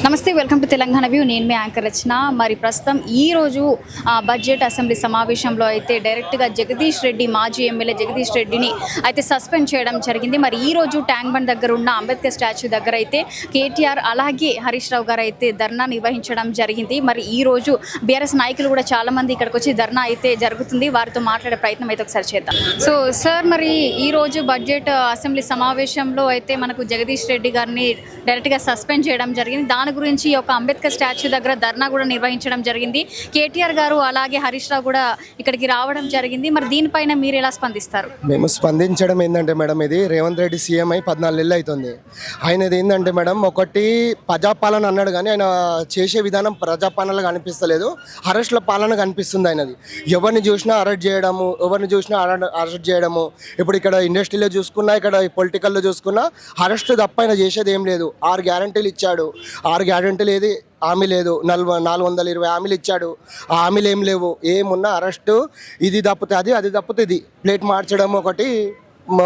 నమస్తే, welcome to Telangana view. నేను మీ anchor రచన. మరి ప్రస్తుతం ఈరోజు బడ్జెట్ అసెంబ్లీ సమావేశంలో అయితే డైరెక్ట్గా జగదీష్ రెడ్డి, మాజీ ఎమ్మెల్యే జగదీష్ రెడ్డిని అయితే సస్పెండ్ చేయడం జరిగింది. మరి ఈరోజు ట్యాంక్ బండ్ దగ్గర ఉన్న అంబేద్కర్ స్టాచ్యూ దగ్గర అయితే కేటీఆర్ అలాగే హరీష్ రావు గారు అయితే ధర్నా నిర్వహించడం జరిగింది. మరి ఈరోజు బీఆర్ఎస్ నాయకులు కూడా చాలామంది ఇక్కడికి వచ్చి ధర్నా అయితే జరుగుతుంది. వారితో మాట్లాడే ప్రయత్నం అయితే ఒకసారి చేద్దాం. సో సార్, మరి ఈరోజు బడ్జెట్ అసెంబ్లీ సమావేశంలో అయితే మనకు జగదీష్ రెడ్డి గారిని డైరెక్ట్గా సస్పెండ్ చేయడం జరిగింది. దాని గురించి ఒక అంబేద్కర్ స్టాచ్యూ దగ్గర ధర్నా కూడా నిర్వహించడం జరిగింది. కేటీఆర్ గారు అలాగే హరీష్ రావు కూడా ఇక్కడికి రావడం జరిగింది. మరి దీనిపైన మీరు ఎలా స్పందిస్తారు? మేము స్పందించడం ఏంటంటే మేడం, ఇది రేవంత్ రెడ్డి సీఎం అయి 14 నెలలు అవుతుంది. ఆయనది ఏంటంటే మేడం, ఒకటి ప్రజాపాలన అన్నాడు కానీ ఆయన చేసే విధానం ప్రజాపాలనగా అనిపిస్తలేదు, అరెస్ట్ల పాలన కనిపిస్తుంది ఆయనది. ఎవరిని చూసినా అరెస్ట్ చేయడము, ఎవరిని చూసినా అరెస్ట్ చేయడము. ఇప్పుడు ఇక్కడ ఇండస్ట్రీలో చూసుకున్నా, ఇక్కడ పొలిటికల్లో చూసుకున్నా అరెస్ట్ తప్ప ఆయన చేసేది ఏం లేదు. 6 గ్యారంటీలు ఇచ్చాడు. 6 గ్యారంటీలు ఏది హామీ లేదు. 420 హామీలు ఇచ్చాడు. ఆ హామీలు ఏం లేవు. ఏమున్నా అరెస్టు. ఇది తప్పితే అది, అది తప్పితే ఇది. ప్లేట్ మార్చడం ఒకటి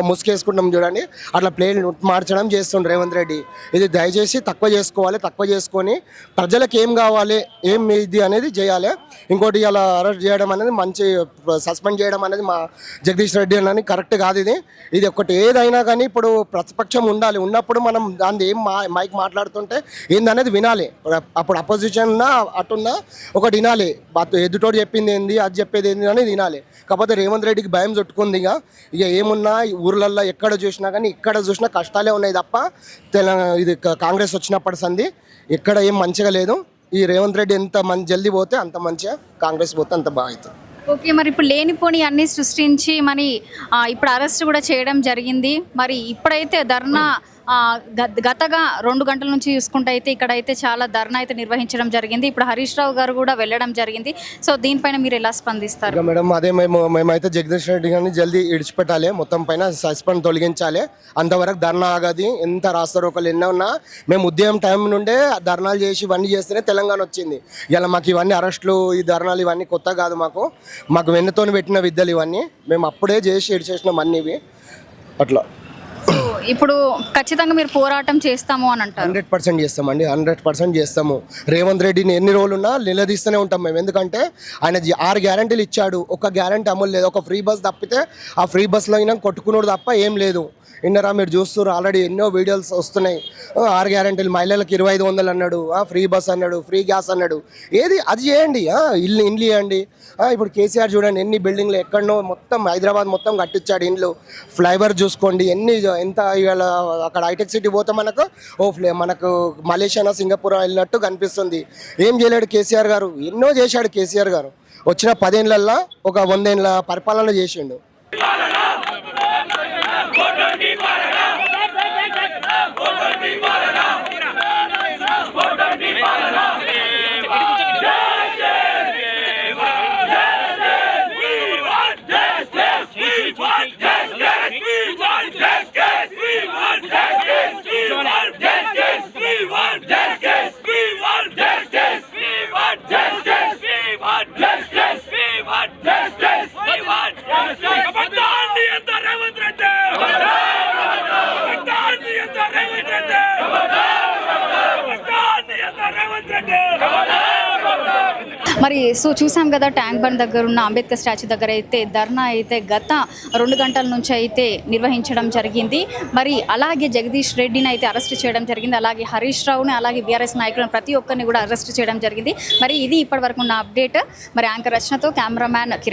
ముసుకేసుకుంటాం చూడండి, అట్లా ప్లేన్ మార్చడం చేస్తుండ్రు రేవంత్ రెడ్డి. ఇది దయచేసి తక్కువ చేసుకోవాలి. తక్కువ చేసుకొని ప్రజలకు ఏం కావాలి, ఏం ఇది అనేది చేయాలి. ఇంకోటి ఇలా అరెస్ట్ చేయడం అనేది మంచి, సస్పెండ్ చేయడం అనేది మా జగదీష్ రెడ్డి అని కరెక్ట్ కాదు. ఇది ఒకటి ఏదైనా కానీ ఇప్పుడు ప్రతిపక్షం ఉండాలి. ఉన్నప్పుడు మనం దాన్ని ఏం మైక్ మాట్లాడుతుంటే ఏందనేది వినాలి. అప్పుడు అపోజిషన్ ఉన్నా అటున్నా ఒకటి వినాలి. ఎదుటోడు చెప్పింది ఏంది, అది చెప్పేది ఏంది అనేది వినాలి. కాకపోతే రేవంత్ రెడ్డికి భయం చుట్టుకుంది. ఇక ఏమున్నా ఊర్లల్లో ఎక్కడ చూసినా కానీ, ఇక్కడ చూసినా కష్టాలే ఉన్నాయి తప్ప ఇది కాంగ్రెస్ వచ్చినప్పటి సంది ఎక్కడ ఏం మంచిగా లేదు. ఈ రేవంత్ రెడ్డి ఎంత జల్దీ పోతే అంత మంచిగా, కాంగ్రెస్ పోతే అంత బాగా అవుతుంది. ఓకే, మరి ఇప్పుడు లేనిపోని అన్ని సృష్టించి మరి ఇప్పుడు అరెస్ట్ కూడా చేయడం జరిగింది. మరి ఇప్పుడైతే ధర్నా గతగా 2 గంటల నుంచి చూసుకుంటే అయితే ఇక్కడైతే చాలా ధర్నా అయితే నిర్వహించడం జరిగింది. ఇప్పుడు హరీష్ రావు గారు కూడా వెళ్ళడం జరిగింది. సో దీనిపైన మీరు ఎలా స్పందిస్తారు? మేడం, అదే మేమైతే జగదీష్ రెడ్డి గారిని జల్దీ ఇడిచిపెట్టాలి. మొత్తం పైన సస్పెండ్ తొలగించాలి. అంతవరకు ధర్నా ఆగది. ఎంత రాస్తారు ఒకళ్ళు ఎన్నో ఉన్నా మేము ఉదయం టైం నుండే ధర్నాలు చేసి ఇవన్నీ చేస్తేనే తెలంగాణ వచ్చింది. ఇలా మాకు ఇవన్నీ అరెస్టులు, ఈ ధర్నాలు ఇవన్నీ కొత్త కాదు. మాకు వెన్నతో పెట్టిన విద్యలు ఇవన్నీ మేము అప్పుడే చేసి ఇడిచేసినాం అన్నీ ఇవి. అట్లా ఇప్పుడు ఖచ్చితంగా మీరు పోరాటం చేస్తాము అని అంటారు? 100% చేస్తామండి. 100% చేస్తాము. రేవంత్ రెడ్డిని ఎన్ని రోజులున్నా నిలదీస్తూనే ఉంటాం మేము. ఎందుకంటే ఆయన 6 గ్యారంటీలు ఇచ్చాడు. ఒక గ్యారంటీ అమలు లేదు. ఒక ఫ్రీ బస్ తప్పితే ఆ ఫ్రీ బస్లో అయినా కొట్టుకున్నాడు తప్ప ఏం లేదు. ఇన్నరా మీరు చూస్తున్నారు, ఆల్రెడీ ఎన్నో వీడియోస్ వస్తున్నాయి. 6 గ్యారంటీలు, మహిళలకు 2500 అన్నాడు, ఫ్రీ బస్ అన్నాడు, ఫ్రీ గ్యాస్ అన్నాడు. ఏది అది చేయండి, ఇల్లు ఇవ్వండి. ఇప్పుడు కేసీఆర్ చూడండి, ఎన్ని బిల్డింగ్లు ఎక్కడనో మొత్తం హైదరాబాద్ మొత్తం కట్టించాడు ఇండ్లు. ఫ్లైఓవర్ చూసుకోండి ఎంత. ఇవాళ అక్కడ హైటెక్ సిటీ పోతే మనకు మలేషియా, సింగపూర్ వెళ్ళినట్టు కనిపిస్తుంది. ఏం చేయలేడు కేసీఆర్ గారు. ఎన్నో చేశాడు కేసీఆర్ గారు. వచ్చిన 10 ఏళ్ళల్లో ఒక 100 ఏళ్ళ పరిపాలన చేసిండు. మరి సో చూసాం కదా, ట్యాంక్ బండ్ దగ్గర ఉన్న అంబేద్కర్ స్టాచ్యూ దగ్గర అయితే ధర్నా అయితే గత 2 గంటల నుంచి అయితే నిర్వహించడం జరిగింది. మరి అలాగే జగదీష్ రెడ్డిని అయితే అరెస్ట్ చేయడం జరిగింది. అలాగే హరీష్ రావుని, అలాగే బీఆర్ఎస్ నాయకులను ప్రతి ఒక్కరిని కూడా అరెస్ట్ చేయడం జరిగింది. మరి ఇది ఇప్పటి వరకు ఉన్న అప్డేట్. మరి యాంకర్ రచనతో కెమెరామ్యాన్ కిరణ్.